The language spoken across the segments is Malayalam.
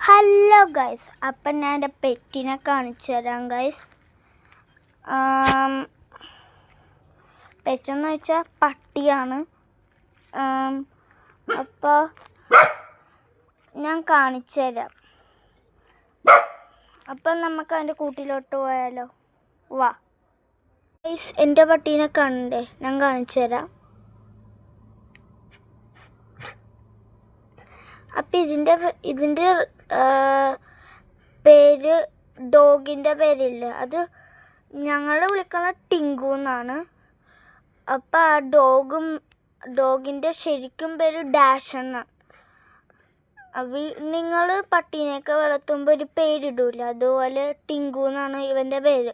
ഹലോ ഗൈസ്, അപ്പം ഞാൻ എൻ്റെ പെറ്റിനെ കാണിച്ചു തരാം ഗൈസ്. പെറ്റെന്ന് വെച്ചാൽ പട്ടിയാണ്. അപ്പോൾ ഞാൻ കാണിച്ചു തരാം. അപ്പം നമുക്ക് അതിൻ്റെ കൂട്ടിലോട്ട് പോയാലോ? വാ ഗൈസ്, എൻ്റെ പട്ടീനെ കണ്ടേ, ഞാൻ കാണിച്ചു തരാം. അപ്പം ഇതിൻ്റെ പേര്, ഡോഗിൻ്റെ പേരില്ല, അത് ഞങ്ങൾ വിളിക്കുന്ന ടിങ്കു എന്നാണ്. അപ്പം ആ ഡോഗിൻ്റെ ശരിക്കും പേര് ഡാഷ് എന്നാണ്. നിങ്ങൾ പട്ടീനെയൊക്കെ വളർത്തുമ്പോൾ ഒരു പേരിടൂല, അതുപോലെ ടിങ്കു എന്നാണ് ഇവൻ്റെ പേര്.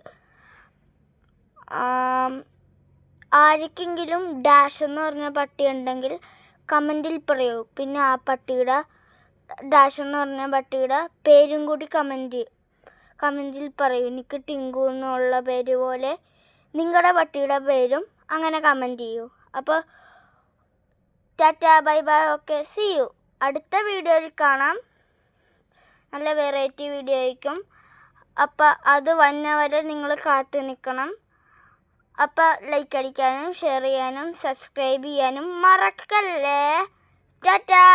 ആർക്കെങ്കിലും ഡാഷ് എന്ന് പറഞ്ഞ പട്ടി ഉണ്ടെങ്കിൽ കമൻറ്റിൽ പറയൂ. പിന്നെ ആ പട്ടിയുടെ, ഡാഷ് എന്ന് പറഞ്ഞ പട്ടിയുടെ പേരും കൂടി കമൻറ്റിൽ പറയൂ. എനിക്ക് ടിങ്കു എന്നുള്ള പേര് പോലെ നിങ്ങളുടെ പട്ടിയുടെ പേരും അങ്ങനെ കമൻറ്റ് ചെയ്യൂ. അപ്പോൾ ta-ta, bye bye, okay, see you. അടുത്ത വീഡിയോയിൽ കാണാം. നല്ല വെറൈറ്റി വീഡിയോ ആയിരിക്കും. അപ്പോൾ അത് വന്നവരെ നിങ്ങൾ കാത്തു നിൽക്കണം. അപ്പോൾ ലൈക്ക് അടിക്കാനും ഷെയർ ചെയ്യാനും സബ്സ്ക്രൈബ് ചെയ്യാനും മറക്കല്ലേ. ടാറ്റാ.